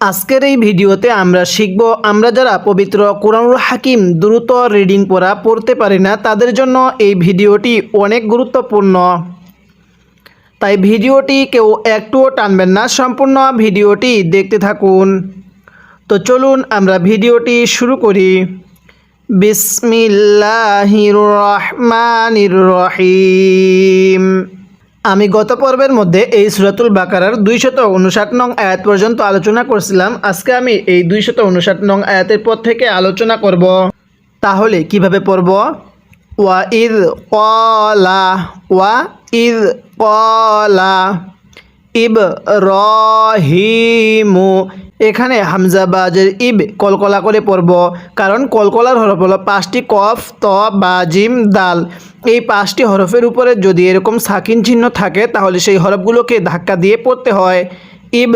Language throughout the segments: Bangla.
আজকের এই ভিডিওতে আমরা শিখব আমরা যারা পবিত্র কোরআনুল হাকিম দ্রুত রিডিং পড়তে পারি না তাদের জন্য এই ভিডিওটি অনেক গুরুত্বপূর্ণ। তাই ভিডিওটি কেউ একটুও টানবেন না, সম্পূর্ণ ভিডিওটি দেখতে থাকুন। তো চলুন আমরা ভিডিওটি শুরু করি। বিসমিল্লাহির রহমানির রহিম। আমি গত পর্বের মধ্যে এই সূরাতুল বাকারার 259 নং আয়াত পর্যন্ত আলোচনা করছিলাম। আজকে আমি এই 259 নং আয়াতের পর থেকে আলোচনা করব। তাহলে কিভাবে পড়ব? ওয়াইদ ক্বালা ইবরাহিমু, এখানে হামজা বাজের ইব কলকলা করে পড়ব, কারণ কলকলার হরফ হলো 5টি কফ, ত, বা, জিম, দাল। এই 5টি হরফের উপরে যদি এরকম সাকিন চিহ্ন থাকে তাহলে সেই হরফগুলোকে ধাক্কা দিয়ে পড়তে হয়। ইব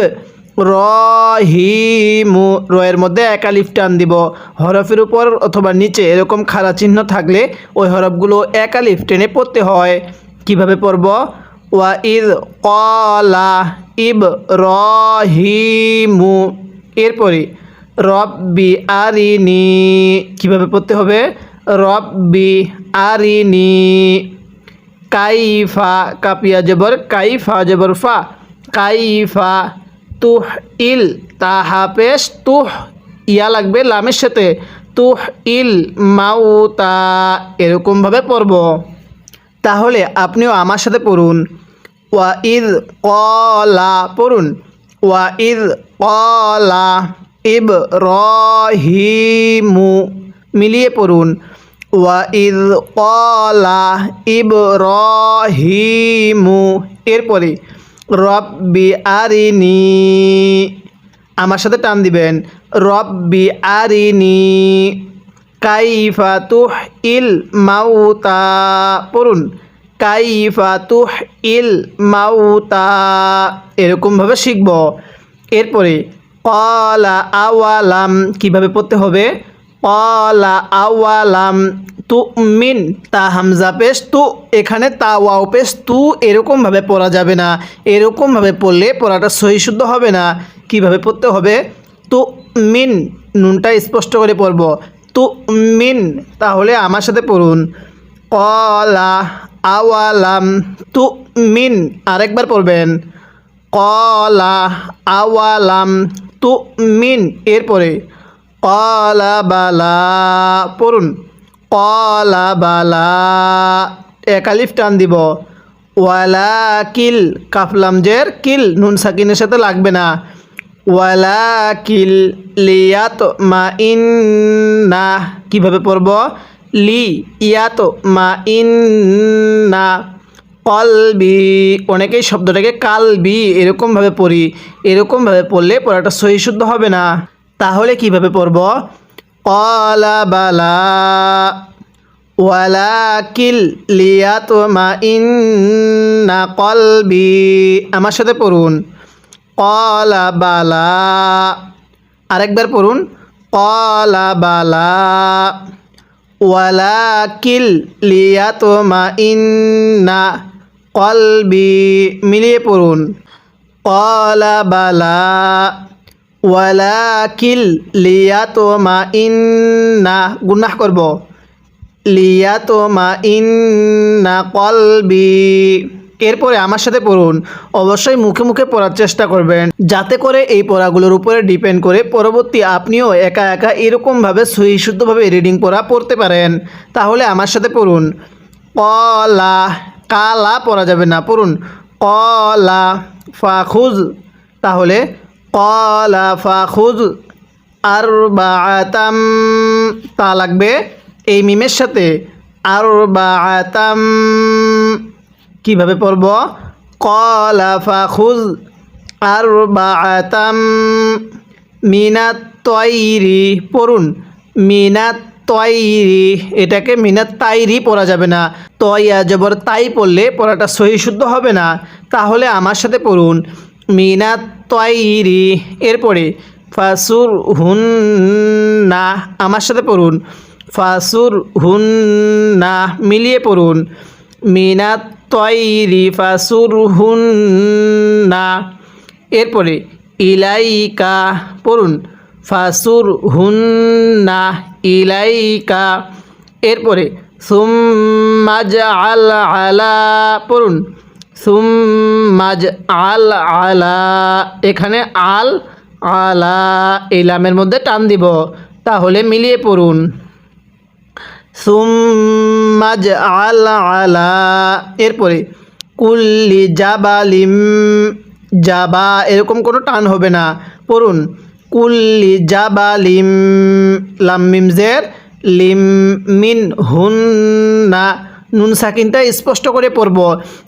রহিমু, রয়ের মধ্যে এক আলিফ টান দিব। হরফের উপর অথবা নিচে এরকম খাড়া চিহ্ন থাকলে ওই হরফগুলো এক আলিফ টেনে পড়তে হয়। কিভাবে পড়ব? ওয়াইদ ক্বালা ইবরাহিমু, এরপরে রব্বি আরিনি, কিভাবে পড়তে হবে? রব্বি আরিনি। কাইফা, কাপিয়া জবর কাইফা জবর ফা, কাইফা। তুহ ইল, তাহা পেশ তুহ, ইয়া লাগবে লামের সাথে, তুহ ইল মাউতা, এরকমভাবে পড়ব। তাহলে আপনিও আমার সাথে পড়ুন। ওয়াইদ ক্বালা, পড়ুন। ওয়াইদ ক্বালা ইবরাহিমু, মিলিয়ে পড়ুন। ওয়াইদ ক্বালা ইবরাহিমু, এরপরে রব্বি আরিনি, আমার সাথে টান দিবেন। রব্বি আরিনি কাইফা তুহ ইল মাউতা, পড়ুন। কাইফা তুহ ইল মাউতা, এরকমভাবে শিখব। এরপরে ক্বালা আওয়ালাম, কিভাবে পড়তে হবে? ক্বালা আওয়ালাম তুমিন, তা হামজা পেশ তু, এখানে তা ওয়াও পেশ তু, এরকমভাবে পড়া যাবে না। এরকমভাবে পড়লে পড়াটা সহি শুদ্ধ হবে না। কিভাবে পড়তে হবে? তুমিন, নুনটা স্পষ্ট করে পড়ব। তুমিন, তাহলে আমার সাথে পড়ুন। ক্বালা আওয়ালাম তুমিন, আরেকবার পড়বেন। ক্বালা আওয়ালাম তুমিন, এরপরে ক্বালা বালা, পড়ুন। ক্বালা বালা, এক আলিফ টান দিব। ওয়ালাকিল, কাফ লাম জের কিল, নুন সাকিনের সাথে লাগবে না। ওয়ালাকিল লিয়াতমাইন্না, কিভাবে পড়ব? লি ইয়াতমাইন্না কলবি, অনেকেই শব্দটাকে কালবি এরকমভাবে পড়ি। এরকমভাবে পড়লে পড়াটা সহি শুদ্ধ হবে না। তাহলে কিভাবে পড়ব? ক্বালা বালা ওয়ালাকিল লিয়াতমাইন্না কলবি, আমার সাথে পড়ুন। ক্বালা বালা, আরেকবার পড়ুন। ক্বালা বালা ওয়ালাকিল লিয়াতমাইন্না কলবি, মিলিয়ে পড়ুন। ক্বালা বালা ওয়ালাকিল লিয়াতমাইন্না, গুনাহ করব, লিয়াতমাইন্না কলবি। এরপরে আমার সাথে পড়ুন। অবশ্যই মুখে মুখে পড়ার চেষ্টা করবেন, যাতে করে এই পড়াগুলোর উপরে ডিপেন্ড করে পরবর্তী আপনিও একা একা এরকমভাবে সহি শুদ্ধভাবে রিডিং পড়তে পারেন। তাহলে আমার সাথে পড়ুন। ক্বালা, কালা পড়া যাবে না, পড়ুন। ক্বালা ফাখুজ, তাহলে ক্বালা ফাখুজ আরবাআতাম, তা লাগবে এই মিমের সাথে, আরবাআতাম। কিভাবে পড়ব? ক্বালা ফাখুজ আরবাআতাম মিনাত তয়রি, পড়ুন। মিনাত তয়রি, এটাকে মিনাত তাইরি পড়া যাবে না। তয়া জবর তাই পড়লে পড়াটা সহি শুদ্ধ হবে না। তাহলে আমার সাথে পড়ুন। মিনাত তয়রি, এরপরে ফাসুর হুন্না, আমার সাথে পড়ুন। ফাসুর হুন্না, মিলিয়ে পড়ুন। মিনাত তয়রি ফাসুর হুন্না, এরপরে ইলাইকা পড়ুন ফাসুরহুন্না ইলাইকা। এরপরে সুম্মা জাআল আলা পড়ুন সুম্মা জাআল আলা, এখানে আল আলা এই লামের মধ্যে টান দিব, তাহলে মিলিয়ে পড়ুন সুম্মা জাআল আলা। এরপরে কুল্লি জাবালিম জাবা এরকম কোনো টান হবে না, পড়ুন কুল্লি জাবালিম লাম মিম জের লিম মিন হুন্না। নুন সাকিনটা স্পষ্ট করে পড়ব,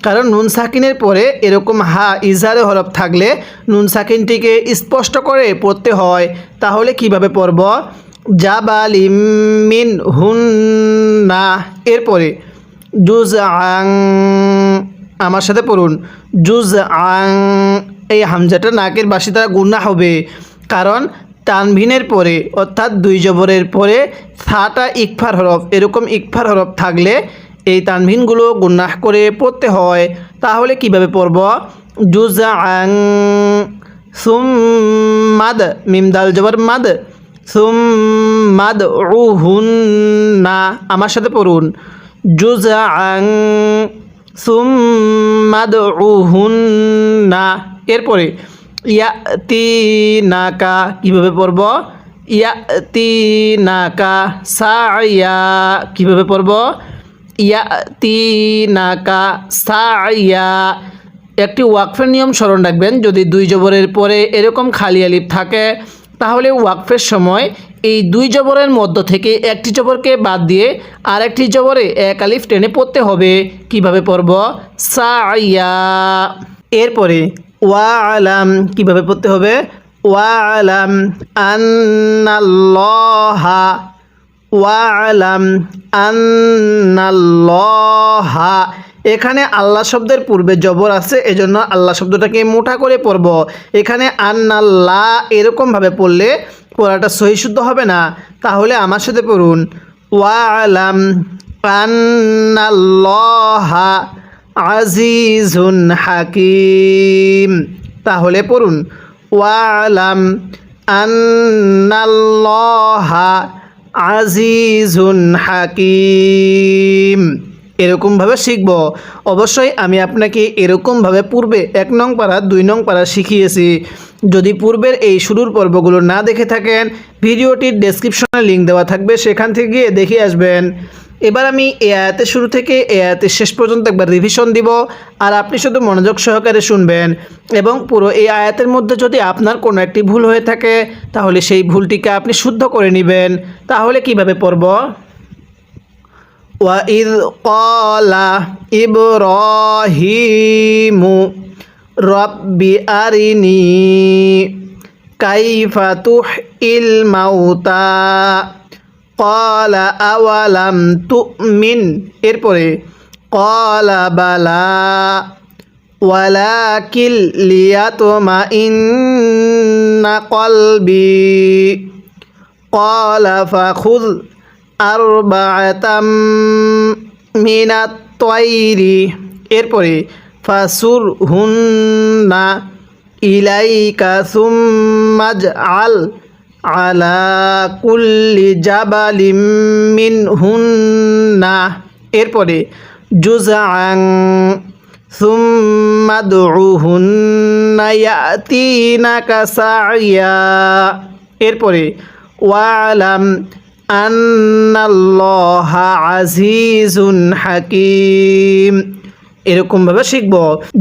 কারণ নুন সাকিনের পরে এরকম হা ইজারে হরফ থাকলে নুন সাকিনটিকে স্পষ্ট করে পড়তে হয়। তাহলে কিভাবে পড়ব জাবালিম মিন হুন্না। এরপরে জুজ আং আমার সাথে পড়ুন জুজ আং, এই হামজাটা নাকের বাসি দ্বারা গুণা হবে, কারণ তানভিনের পরে অর্থাৎ দুই জবরের পরে সাটা ইকফার হরফ, এরকম ইকফার হরফ থাকলে এই তানভিনগুলো গুনাহ করে পড়তে হয়। তাহলে কিভাবে পড়ব জুজ আং সুম্মাদ মিম দাল জবর মাদ সুম্মাদ উহুন্না আমার সাথে পড়ুন জুজ আং সুম্মাদ উহুন্না। এরপরে ইয়াতিনাকা কিভাবে পড়ব ইয়াতিনাকা সাইয়া, কিভাবে পড়ব ইয়াতিনাকা সাইয়া। একটি ওয়াকফের নিয়ম স্মরণ রাখবেন, যদি দুই জবরের পরে এরকম খালি আলিফ থাকে তাহলে ওয়াকফের সময় এই দুই জবরের মধ্য থেকে একটি জবরকে বাদ দিয়ে আরেকটি জবরে এক আলিফ টেনে পড়তে হবে। কিভাবে পড়ব সাইয়া। এরপরে ওয়ালাম কিভাবে পড়তে হবে ওয়ালাম আন্নাল্লাহা ওয়ালাম আন্নাল্লাহা, এখানে আল্লাহ শব্দের পূর্বে জবর আছে, এজন্য আল্লাহ শব্দটাকে মোটা করে পড়ব। এখানে আন্নাল্লাহ এরকমভাবে পড়লে পড়াটা সহি শুদ্ধ হবে না। তাহলে আমার সাথে পড়ুন ওয়ালাম আন্নাল্লাহা আজিজুন হাকিম। তাহলে পড়ুন ওয়ালাম আন্নাল্লাহা আজিজুন হাকিম। এরকমভাবে শিখব। অবশ্যই আমি আপনাকে এরকমভাবে পূর্বে 1 নং পারা 2 নং পারা শিখিয়েছি। যদি পূর্বের এই শুরুর পর্বগুলো না দেখে থাকেন ভিডিওটির ডেসক্রিপশনে লিঙ্ক দেওয়া থাকবে, সেখান থেকে গিয়ে দেখে আসবেন। এবার আমি এই আয়াতের শুরু থেকে এই আয়াতের শেষ পর্যন্ত একবার রিভিশন দিব, আর আপনি শুধু মনোযোগ সহকারে শুনবেন। এবং পুরো এই আয়াতের মধ্যে যদি আপনার কোনো একটি ভুল হয়ে থাকে তাহলে সেই ভুলটিকে আপনি শুদ্ধ করে নেবেন। তাহলে কিভাবে পড়ব ওয়াইদ ক্বালা ইব্রাহিমু রব্বি আরিনি কাইফা তুহইল মাউতা ক্বালা আওয়ালাম তুমিন। এরপরে ক্বালা বালা ওয়ালাকিন লিয়াতমাইন্না কলবি ক্বালা ফাখুয আরবাআতাম মিনাত তায়রি। এরপরে ফাসুরহুন্না ইলাইকা সুম্মা জাআল আলা কুল্লি জাবালিম মিনহুন্না। এরপরে জুজআন সুম্মা দুউহুন্না ইয়াতিনাকা সাইয়া। এরপরে ওয়ালাম আন্নাল্লাহা আজিজুন হাকিম। এরকমভাবে শিখব।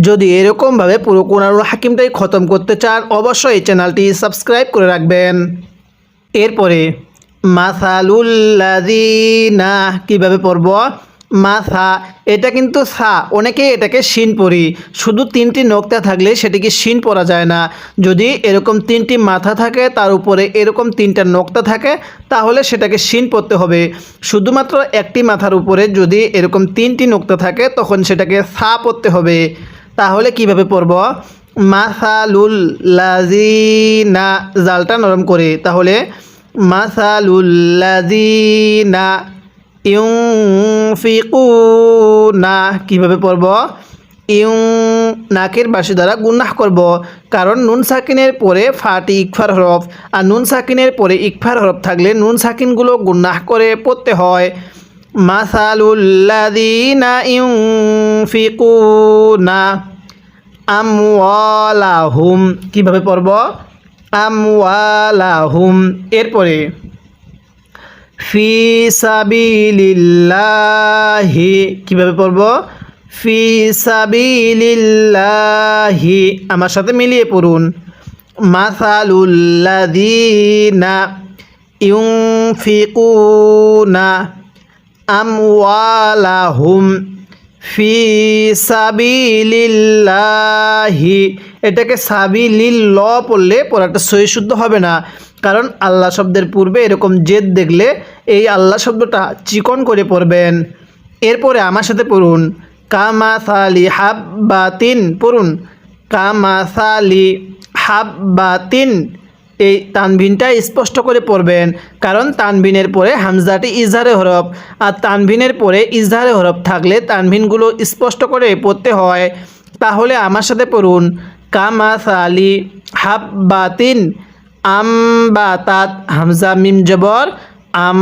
যদি এরকমভাবে পুরো কোরআনুল হাকিমটাই খতম করতে চান অবশ্যই এই চ্যানেলটি সাবস্ক্রাইব করে রাখবেন। এরপরে মাসালুল্লাযিনা কিভাবে পড়ব মাথা, এটা কিন্তু সা, অনেকেই এটাকে শিন পড়ি। শুধু 3টি নোক্তা থাকলে সেটিকে শিন পড়া যায় না। যদি এরকম 3টি মাথা থাকে তার উপরে এরকম 3টা নোক্তা থাকে তাহলে সেটাকে শিন পড়তে হবে। শুধুমাত্র একটি মাথার উপরে যদি এরকম 3টি নোক্তা থাকে তখন সেটাকে সা পড়তে হবে। তাহলে কিভাবে পড়ব মাসালুল্লাযিনা, জালটা নরম করে, তাহলে মাসালুল্লাযিনা ইউনফিকুনা কিভাবে পড়ব নাকের বাসি দ্বারা গুনাহ করব, কারণ নুন সাকিনের পরে ফাটি ইকফার হরফ, আর নুন সাকিনের পরে ইকফার হরফ থাকলে নুন সাকিনগুলো গুনাহ করে পড়তে হয়। মাসালুল্লাযীনা ইউনফিকুনা আমওয়ালাহুম, কিভাবে পড়ব? আমওয়ালাহুম। এরপরে ফি সাবিলিল্লাহি, কিভাবে পড়ব? ফি সাবিলিল্লাহি। আমার সাথে মিলিয়ে পড়ুন। মাসালুল্লাযীনা ইউনফিকুনা আমওয়ালাহুম ফি সাবিলিল্লাহি। এটাকে সাবিলিল্লাহ পড়লে পড়াটা সহি শুদ্ধ হবে না, কারণ আল্লাহ শব্দের পূর্বে এরকম জেদ দেখলে এই আল্লাহ শব্দটা চিকন করে পড়বেন। এরপরে আমার সাথে পড়ুন কামাসালি হাব্বাতিন, পড়ুন কামাসালি হাব্বাতিন। এই তানভিনটা স্পষ্ট করে পড়বেন, কারণ তানভিনের পরে হামজাটি ইজহারে হরফ, আর তানভিনের পরে ইজহারে হরফ থাকলে তানভিনগুলো স্পষ্ট করে পড়তে হয়। তাহলে আমার সাথে পড়ুন কামাসালি হাব্বাতিন আমবাতাত, হামজা মিম জবর আম।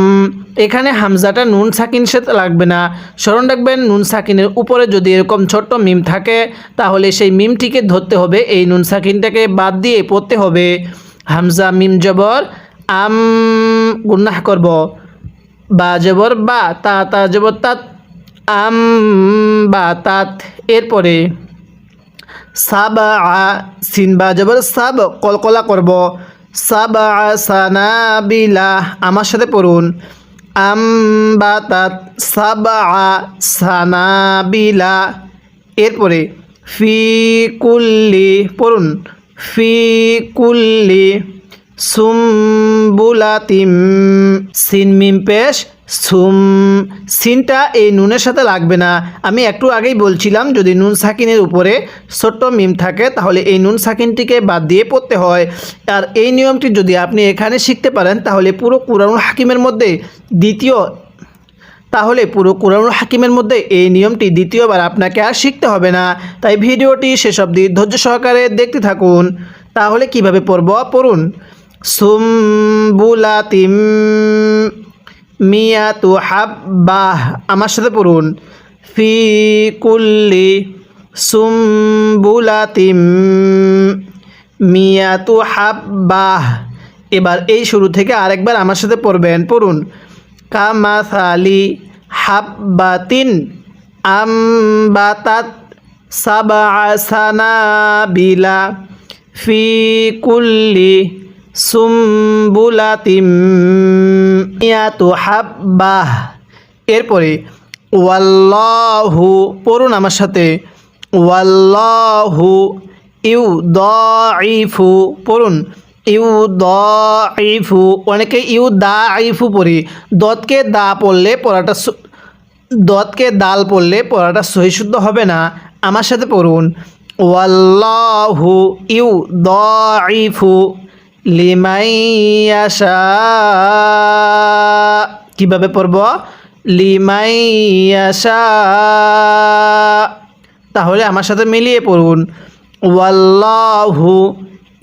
এখানে হামজাটা নুন সাকিন সাথে লাগবে না, স্মরণ রাখবেন নুন সাকিনের উপরে যদি এরকম ছোট্ট মিম থাকে তাহলে সেই মিমটিকে ধরতে হবে, এই নুন সাকিনটাকে বাদ দিয়ে পড়তে হবে। হামজা মিম জবর আম গুনাহ করব, বা জবর বা, তা তা জবর তাত, আম বা তাত। এরপরে সাবা, সিন বা জবর সাব, কলকলা করব, সাবা সানাবিলা। আমার সাথে পড়ুন আমবাতাত সাবা সানাবিলা। এরপরে ফি কুল্লি, পড়ুন ফি কুল্লি সুম্বুলাতিম, সিন মিম পেশ সুম। সিনটা এই নুনের সাথে লাগবে না, আমি একটু আগেই বলছিলাম যদি নুন সাকিনের উপরে ছোট্ট মিম থাকে তাহলে এই নুন সাকিনটিকে বাদ দিয়ে পড়তে হয়। আর এই নিয়মটি যদি আপনি এখানে শিখতে পারেন তাহলে পুরো কুরআনুল হাকিমের মধ্যে কুরআনুল হাকিমের মধ্যে এই নিয়মটি দ্বিতীয়বার আপনাকে আর শিখতে হবে না। তাই ভিডিওটি শেষ অবধি ধৈর্য সহকারে দেখতে থাকুন। তাহলে কিভাবে পড়ব? পড়ুন সুম্বুলাতিম মিয়াতু হাব্বাহ। আমার সাথে পড়ুন ফি কুল্লি সুম্বুলাতিম মিয়াতু হাব্বাহ। এবার এই শুরু থেকে আরেকবার আমার সাথে পড়বেন, পড়ুন কামাসালি হাব্বাতিন আমবাতাত সাবআ সানাবিলা ফি কুল্লি সুম্বুলাতিম মিয়াতু হাব্বাহ। এরপরে ওয়াল্লাহু, পড়ুন আমার সাথে ওয়াল্লাহু ইউদাইফু, পড়ুন ইউদাইফু। অনেকে ইউদাইফু পড়ি, দতকে দা পড়লে পড়াটা, দতকে দাল পড়লে পড়াটা সহি শুদ্ধ হবে না। আমার সাথে পড়ুন ওয়াল্লাহু ইউদাইফু লিমান ইয়াশা। কিভাবে পড়ব? লিমান ইয়াশা। তাহলে আমার সাথে মিলিয়ে পড়ুন ওয়াল্লাহু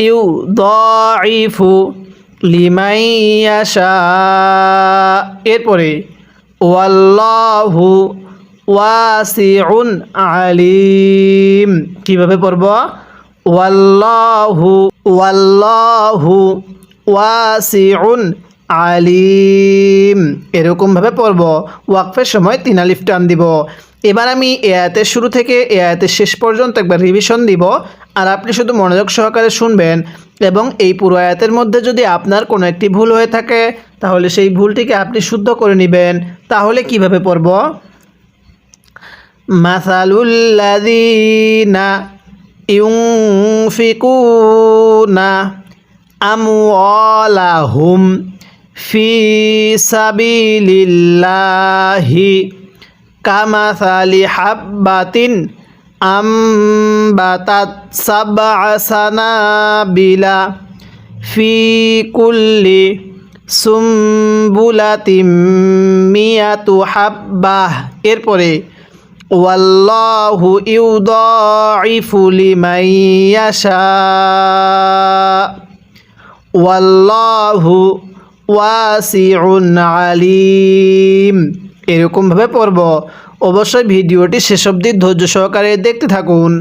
ইউদাইফু লিমান ইয়াশা। এরপরে ওয়াল্লাহু ওয়াসিউন আলিম। কিভাবে পড়ব? ওয়াল্লাহু ওয়াসিউন আলিম। এরকমভাবে পড়ব। ওয়াকফের সময় 3 আলিফ টান দিব। এবার আমি এ আয়াতের শুরু থেকে এ আয়াতের শেষ পর্যন্ত একবার রিভিশন দিব, আর আপনি শুধু মনোযোগ সহকারে শুনবেন। এবং এই পুরো আয়াতের মধ্যে যদি আপনার কোনো একটি ভুল হয়ে থাকে তাহলে সেই ভুলটিকে আপনি শুদ্ধ করে নেবেন। তাহলে কিভাবে পড়ব? মাসালুল্লাযীনা ইউনফিকুনা আমওয়ালাহুম ফি সাবিলিল্লাহি কামাসালি হাব্বাতিন আমবাতাত সাবআ সানাবিলা ফি কুল্লি সুম্বুলাতিম মিয়াতু হাব্বাহ। এরপরে ওয়াল্লাহু ইউদাইফু লিমান ইয়াশা ওয়াল্লাহু ওয়াসিউন আলিম। এরকমভাবে পড়ব। অবশ্যই ভিডিওটি শেষ অবধি ধৈর্য সহকারে দেখতে থাকুন।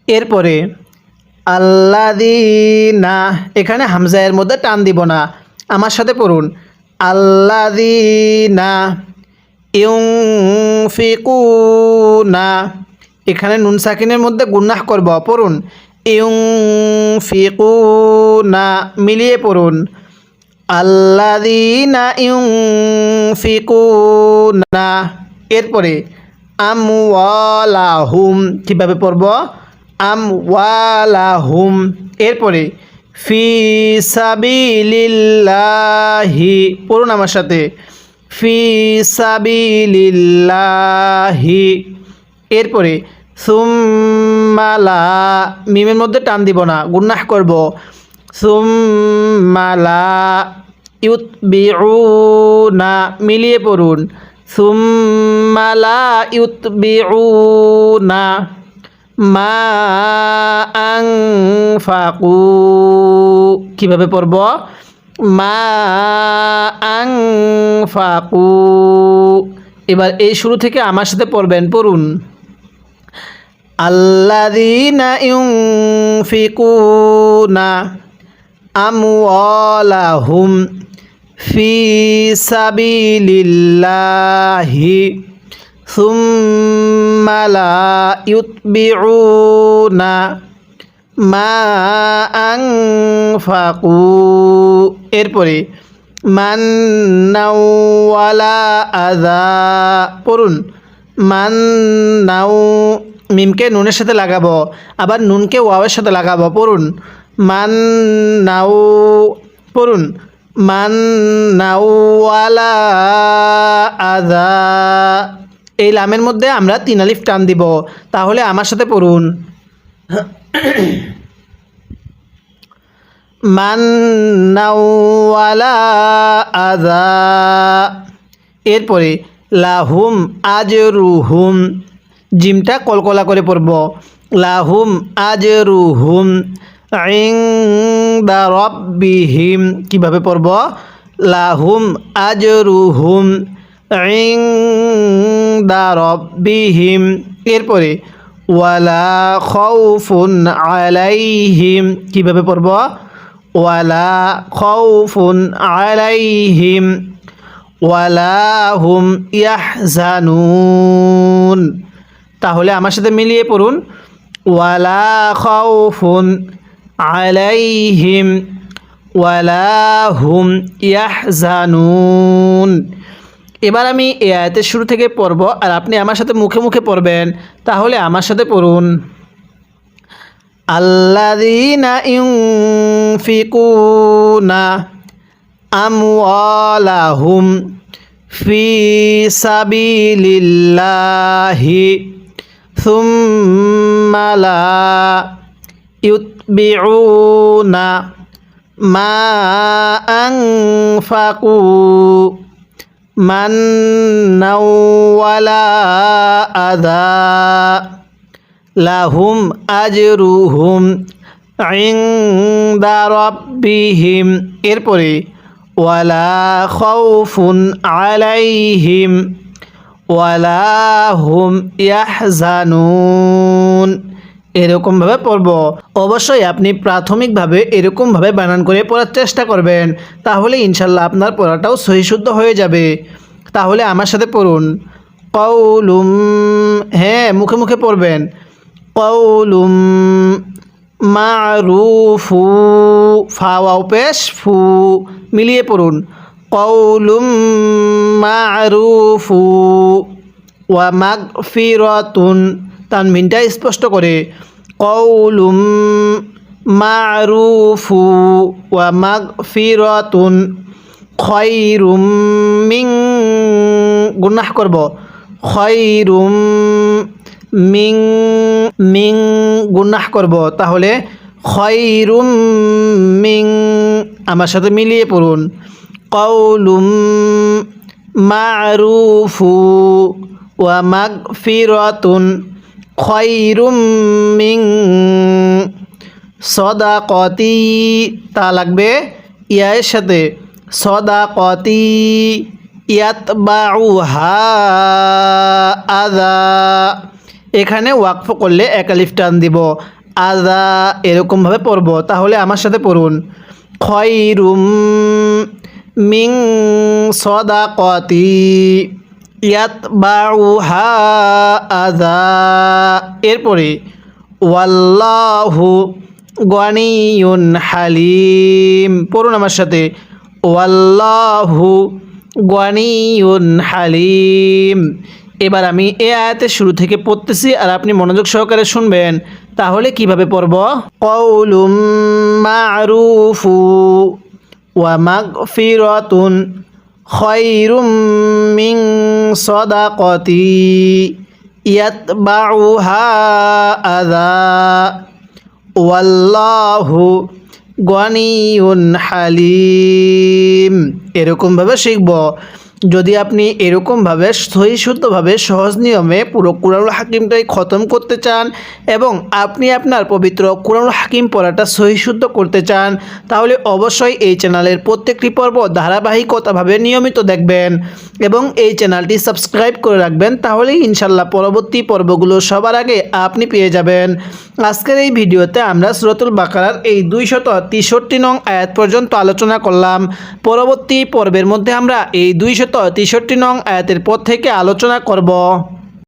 এরপরে আল্লাযীনা, এখানে হামজায়ের মধ্যে টান দিব না, আমার সাথে পড়ুন। আল্লাযীনা ইউনফিকুনা, এখানে নুন সাকিনের মধ্যে গুন্নাহ করব, পড়ুন। ইউনফিকুনা, মিলিয়ে পড়ুন। আল্লাযীনা ইউনফিকুনা। এরপরে আমওয়ালাহুম, কীভাবে পড়ব? আমওয়ালাহুম। এরপরে ফি সাবিলিল্লাহি, পড়ুন আমার সাথে। ফি সাবিলিল্লাহি। এরপরে সুম্মালা, মিমের মধ্যে টান দিব না, গুন্নাহ করব। সুম্মালা ইউতবিউনা, মিলিয়ে পড়ুন। সুম্মালা ইউতবিউনা মা আনফাকু, কীভাবে পড়ব? মা আনফাকু। এবার এই শুরু থেকে আমার সাথে পড়বেন, পড়ুন। আল্লাযীনা ইউনফিকুনা আমওয়ালাহুম ফি সাবিলিল্লাহি সুম্মা লা ইউতবিউনা মা আনফাকু। এরপরে মান্নাও ওয়ালা আযা, পড়ুন। মান্নাও, মিমকে নুনের সাথে লাগাবো, আবার নুনকে ওয়াওয়ের সাথে লাগাবো, পড়ুন। মান্নাও, পড়ুন। মান্নাও ওয়ালা আযা। এই লামের মধ্যে আমরা 3 আলিফ টান দিব, তাহলে আমার সাথে পড়ুন। মান্নাও ওয়ালা আযা। এরপরে লাহুম আজরুহুম, জিমটা কলকলা করে পড়ব। লাহুম আজরুহুম ইনদা রাব্বিহিম, কীভাবে পড়ব? লাহুম আজরুহুম ইনদা রাব্বিহিম। এরপরে ওয়ালা খাউফুন আলাইহিম, কীভাবে পড়ব? ওয়ালা খাউফুন আলাইহিম ওয়ালা হুম ইয়াহজানুন। তাহলে আমার সাথে মিলিয়ে পড়ুন। ওয়ালা খাউফুন আলাইহিম ওয়ালা হুম ইয়াহজানুন। এবার আমি এই আয়াতের শুরু থেকে পড়ব, আর আপনি আমার সাথে মুখে মুখে পড়বেন। তাহলে আমার সাথে পড়ুন। আল্লাযীনা ইউনফিকুনা আমওয়ালাহুম ফি সাবিলিল্লাহি সুম্মা লা ইউতবিউনা মা আনফাকু মান্নাও ওয়ালা আযা লাহুম আজরুহুম ইনদা রাব্বিহিম। এরপরে ওয়ালা খাউফুন আলাইহিম ওয়ালা হুম ইয়াহজানুন। এরকমভাবে পড়ব। অবশ্যই আপনি প্রাথমিকভাবে এরকমভাবে বানান করে পড়ার চেষ্টা করবেন, তাহলে ইনশাল্লাহ আপনার পড়াটাও সহিশুদ্ধ হয়ে যাবে। তাহলে আমার সাথে পড়ুন। কওলুম, হ্যাঁ মুখে মুখে পড়বেন। কওলুম মারুফু, ফা ওয়াও পেশ ফু, মিলিয়ে পড়ুন। কওলুম মারুফু ওয়া মাগফিরাতুন, তানবিনটা স্পষ্ট করে। কওলুম মারুফু ওয়া মাগফিরাতুন খয়রুম মিন গুনাহ করব খয়রুম মিন মিন গুনাহ করব তাহলে খয়রুম মিন আমার সাথে মিলিয়ে পড়ুন কওলুম মারুফু ওয়া মাগফিরাতুন খয়রুম মিন সদাকতি তা লাগবে ইয়ার সাথে সদাকতি ইয়াতবাউহা আযা এখানে ওয়াকফ করলে এক আলিফ টান দিব আযা এরকমভাবে পড়ব তাহলে আমার সাথে পড়ুন খয়রুম মিন সদাকতি ইয়াতবাউহা আযা এরপরে ওয়াল্লাহু গনিয়ুন হালিম পড়ুন আমার সাথে ওয়াল্লাহু গনিয়ুন হালিম এবার আমি এই আয়াতের শুরু থেকে পড়তেছি আর আপনি মনোযোগ সহকারে শুনবেন তাহলে কিভাবে পড়ব কওলুম মারুফু ওয়া মাগফিরাতুন খয়রুম মিন সদাকতি ইয়াতবাউহা আযা ওয়াল্লাহু গনিয়ুন হালিম এরকমভাবে শিখব যদি আপনি এরকমভাবে সহি শুদ্ধভাবে সহজ নিয়মে পুরো কুরআনুল হাকিমটাই খতম করতে চান এবং আপনি আপনার পবিত্র কুরআনুল হাকিম পড়াটা সহি শুদ্ধ করতে চান তাহলে অবশ্যই এই চ্যানেলের প্রত্যেকটি পর্ব ধারাবাহিকতাভাবে নিয়মিত দেখবেন এবং এই চ্যানেলটি সাবস্ক্রাইব করে রাখবেন তাহলেই ইনশাল্লাহ পরবর্তী পর্বগুলো সবার আগে আপনি পেয়ে যাবেন আজকের এই ভিডিওতে আমরা সূরাতুল বাকারার এই 263 নং আয়াত পর্যন্ত আলোচনা করলাম পরবর্তী পর্বের মধ্যে আমরা এই 263 নং আয়াতের পর থেকে আলোচনা করব।